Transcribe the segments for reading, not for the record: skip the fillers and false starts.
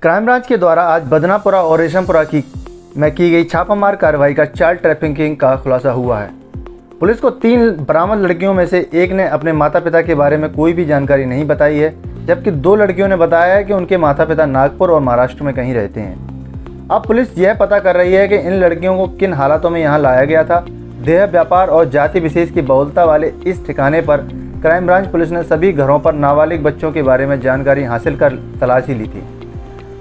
Crime branch के द्वारा आज बदनापुरा और रेशमपुरा में की गई छापामार कार्रवाई का चाइल्ड ट्रैफिकिंग का खुलासा हुआ है। पुलिस को 3 बरामद लड़कियों में से एक ने अपने माता पिता के बारे में कोई भी जानकारी नहीं बताई है, जबकि 2 लड़कियों ने बताया है कि उनके माता पिता नागपुर और महाराष्ट्र में कहीं रहते हैं। अब पुलिस यह पता कर रही है कि इन लड़कियों को किन हालातों में यहाँ लाया गया था। देह व्यापार और जाति विशेष की बहुलता वाले इस ठिकाने पर क्राइम ब्रांच पुलिस ने सभी घरों पर नाबालिग बच्चों के बारे में जानकारी हासिल कर तलाशी ली थी।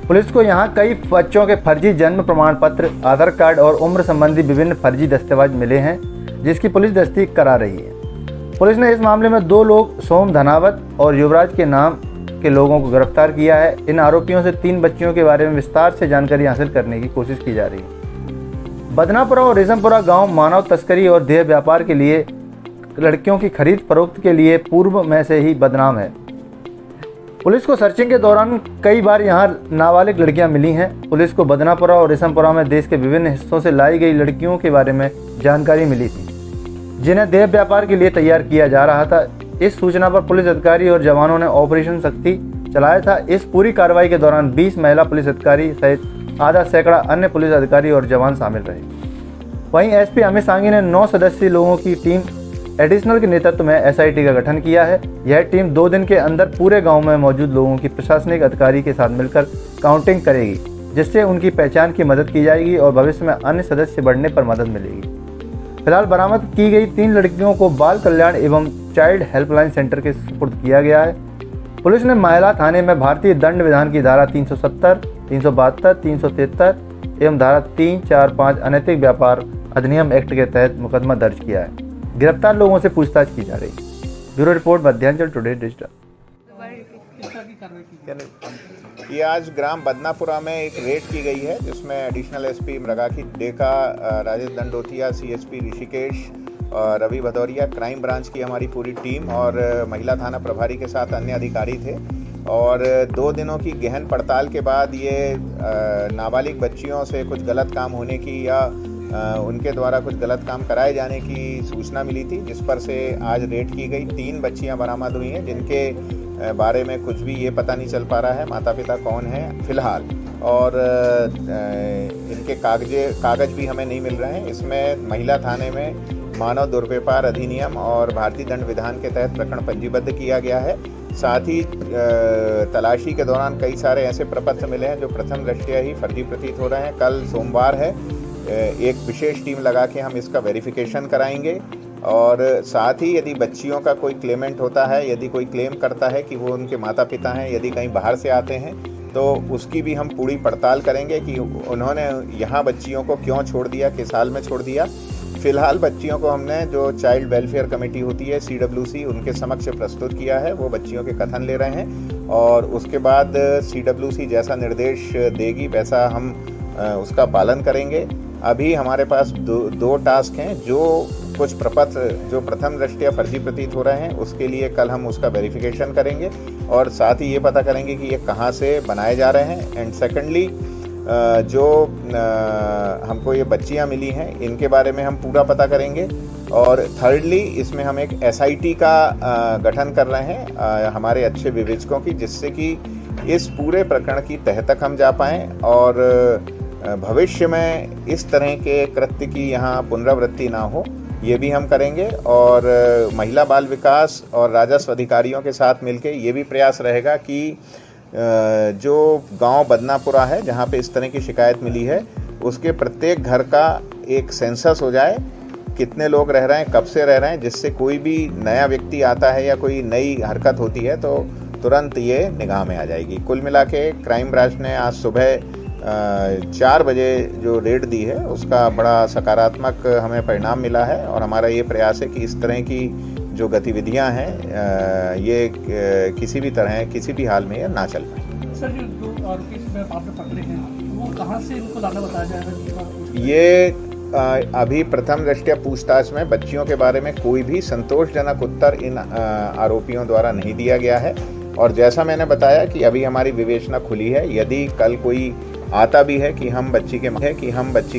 पुलिस को यहाँ कई बच्चों के फर्जी जन्म प्रमाण पत्र, आधार कार्ड और उम्र संबंधी विभिन्न फर्जी दस्तावेज मिले हैं, जिसकी पुलिस तस्दीक करा रही है। पुलिस ने इस मामले में 2 लोग सोम धनावत और युवराज के नाम के लोगों को गिरफ्तार किया है। इन आरोपियों से 3 बच्चियों के बारे में विस्तार से जानकारी हासिल करने की कोशिश की जा रही है। बदनापुरा और रेशमपुरा गांव मानव तस्करी और देह व्यापार के लिए लड़कियों की खरीद फरोख्त के लिए पूर्व में से ही बदनाम है। पुलिस को सर्चिंग के दौरान कई बार यहां नाबालिग लड़कियां मिली हैं। पुलिस को बदनापुरा और रेशमपुरा में देश के विभिन्न हिस्सों से लाई गई लड़कियों के बारे में जानकारी मिली थी, जिन्हें देह व्यापार के लिए तैयार किया जा रहा था। इस सूचना पर पुलिस अधिकारी और जवानों ने ऑपरेशन शक्ति चलाया था। इस पूरी कार्रवाई के दौरान 20 महिला पुलिस अधिकारी सहित आधा सैकड़ा अन्य पुलिस अधिकारी और जवान शामिल रहे। वहीं एसपी अमित सांघी ने 9 सदस्यीय लोगों की टीम एडिशनल के नेतृत्व में एसआईटी का गठन किया है। यह टीम 2 दिन के अंदर पूरे गांव में मौजूद लोगों की प्रशासनिक अधिकारी के साथ मिलकर काउंटिंग करेगी, जिससे उनकी पहचान की मदद की जाएगी और भविष्य में अन्य सदस्य बढ़ने पर मदद मिलेगी। फिलहाल बरामद की गई 3 लड़कियों को बाल कल्याण एवं चाइल्ड हेल्पलाइन सेंटर के सुपुर्द किया गया है। पुलिस ने महिला थाने में भारतीय दंड विधान की धारा 370, 372, 373 एवं धारा 3, 4, 5 अनैतिक व्यापार अधिनियम एक्ट के तहत मुकदमा दर्ज किया है। गिरफ्तार लोगों से पूछताछ की जा रही है। Bureau report, Madhyanchal today digital. ये आज ग्राम बदनापुरा में एक रेड की गई है, जिसमें additional SP Mrigakhi Deka, Rajesh Dandotiya, CSP Rishikesh, Ravi Bhadauria, crime branch की हमारी पूरी टीम और महिला थाना प्रभारी के साथ अन्य अधिकारी थे। और 2 दिनों की गहन पड़ताल के बाद ये नाबालिग बच्चियों से कुछ गलत काम होने की या उनके द्वारा कुछ गलत काम कराए जाने की सूचना मिली थी, जिस पर से आज रेड की गई। 3 बच्चियां बरामद हुई हैं, जिनके बारे में कुछ भी ये पता नहीं चल पा रहा है माता पिता कौन है फिलहाल, और इनके कागज भी हमें नहीं मिल रहे हैं। इसमें महिला थाने में मानव दुर्व्यवहार अधिनियम और भारतीय दंड विधान के तहत प्रकरण पंजीबद्ध किया गया है। साथ ही तलाशी के दौरान कई सारे ऐसे प्रपत्र मिले हैं जो प्रथम दृष्टया ही फर्जी प्रतीत हो रहे हैं। कल सोमवार है, एक विशेष टीम लगा के हम इसका वेरिफिकेशन कराएंगे। और साथ ही यदि बच्चियों का कोई क्लेमेंट होता है, यदि कोई क्लेम करता है कि वो उनके माता पिता हैं, यदि कहीं बाहर से आते हैं, तो उसकी भी हम पूरी पड़ताल करेंगे कि उन्होंने यहाँ बच्चियों को क्यों छोड़ दिया, किस हाल में छोड़ दिया। फिलहाल बच्चियों को हमने जो चाइल्ड वेलफेयर कमेटी होती है CWC, उनके समक्ष प्रस्तुत किया है। वो बच्चियों के कथन ले रहे हैं और उसके बाद CWC जैसा निर्देश देगी वैसा हम उसका पालन करेंगे। अभी हमारे पास दो टास्क हैं। जो कुछ प्रपत्र जो प्रथम दृष्टया फर्जी प्रतीत हो रहे हैं, उसके लिए कल हम उसका वेरिफिकेशन करेंगे और साथ ही ये पता करेंगे कि ये कहाँ से बनाए जा रहे हैं। एंड सेकेंडली, जो हमको ये बच्चियां मिली हैं, इनके बारे में हम पूरा पता करेंगे। और थर्डली, इसमें हम एक SIT का गठन कर रहे हैं हमारे अच्छे विवेचकों की, जिससे कि इस पूरे प्रकरण की तह तक हम जा पाएँ और भविष्य में इस तरह के कृत्य की यहाँ पुनरावृत्ति ना हो, ये भी हम करेंगे। और महिला बाल विकास और राजस्व अधिकारियों के साथ मिलकर ये भी प्रयास रहेगा कि जो गांव बदनापुरा है जहाँ पे इस तरह की शिकायत मिली है, उसके प्रत्येक घर का एक सेंसस हो जाए, कितने लोग रह रहे हैं, कब से रह रहे हैं, जिससे कोई भी नया व्यक्ति आता है या कोई नई हरकत होती है तो तुरंत ये निगाह में आ जाएगी। कुल मिला के क्राइम ब्रांच ने आज सुबह 4 बजे जो रेड दी है, उसका बड़ा सकारात्मक हमें परिणाम मिला है। और हमारा ये प्रयास है कि इस तरह की जो गतिविधियां हैं ये किसी भी तरह, किसी भी हाल में ये ना चल पाए। सर, जो आरोपी आपने पकड़े हैं, वो कहाँ से इनको लाना बताया जाएगा? ये अभी प्रथम दृष्टया पूछताछ में बच्चियों के बारे में कोई भी संतोषजनक उत्तर इन आरोपियों द्वारा नहीं दिया गया है। और जैसा मैंने बताया कि अभी हमारी विवेचना खुली है। यदि कल कोई आता भी है कि हम बच्ची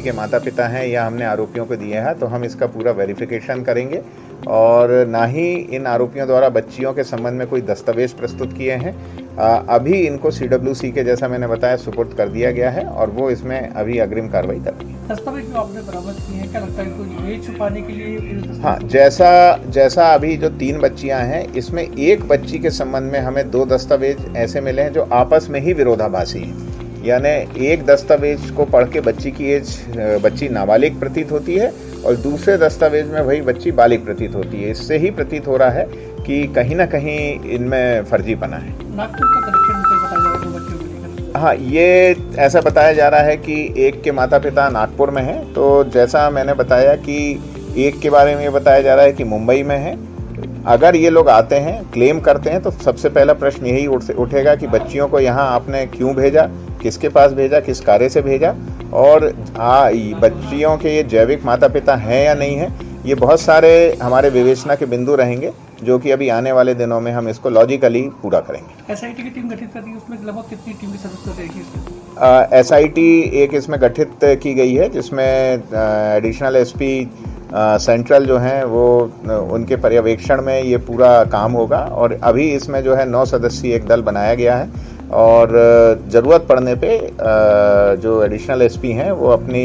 के माता पिता हैं या हमने आरोपियों को दिए हैं, तो हम इसका पूरा वेरिफिकेशन करेंगे और ना ही इन आरोपियों द्वारा बच्चियों के संबंध में कोई दस्तावेज प्रस्तुत किए हैं। अभी इनको CWC के, जैसा मैंने बताया, सुपुर्द कर दिया गया है और वो इसमें अभी अग्रिम कार्रवाई कर रही है। दस्तावेज जो आपने बरामद किए हैं, क्या लगता है इनको ये छुपाने के लिए? हाँ, जैसा अभी जो 3 बच्चियां हैं, इसमें एक बच्ची के संबंध में हमें 2 दस्तावेज ऐसे मिले हैं जो आपस में ही विरोधाभासी हैं। यानी एक दस्तावेज को पढ़ के बच्ची नाबालिग प्रतीत होती है और दूसरे दस्तावेज में वही बच्ची बालिग प्रतीत होती है। इससे ही प्रतीत हो रहा है कि कहीं ना कहीं इनमें फर्जीपना है। नागपुर का कनेक्शन बताया जा रहा है 2 बच्चों को लेकर। हाँ, ये ऐसा बताया जा रहा है कि एक के माता पिता नागपुर में हैं, तो जैसा मैंने बताया कि एक के बारे में ये बताया जा रहा है कि मुंबई में है। अगर ये लोग आते हैं, क्लेम करते हैं, तो सबसे पहला प्रश्न यही उठेगा कि बच्चियों को यहाँ आपने क्यों भेजा, किसके पास भेजा, किस कार्य से भेजा, और बच्चियों के ये जैविक माता पिता हैं या नहीं है। ये बहुत सारे हमारे विवेचना के बिंदु रहेंगे जो कि अभी आने वाले दिनों में हम इसको लॉजिकली पूरा करेंगे। SIT की टीम गठित कर दी है, उसमें लगभग कितनी टीम की सदस्य रहेगी? SIT एक इसमें गठित की गई है जिसमें एडिशनल SP सेंट्रल जो हैं वो उनके पर्यवेक्षण में ये पूरा काम होगा। और अभी इसमें जो है 9 सदस्यीय एक दल बनाया गया है और ज़रूरत पड़ने पे जो एडिशनल SP हैं वो अपनी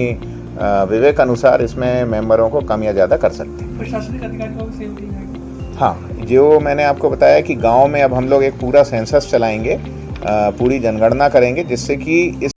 विवेक अनुसार इसमें मेंबरों को कम या ज़्यादा कर सकते हैं। प्रशासनिक अधिकारियों को सेव की जाएगी? हाँ, जो मैंने आपको बताया कि गांव में अब हम लोग एक पूरा सेंसस चलाएंगे, पूरी जनगणना करेंगे, जिससे कि इस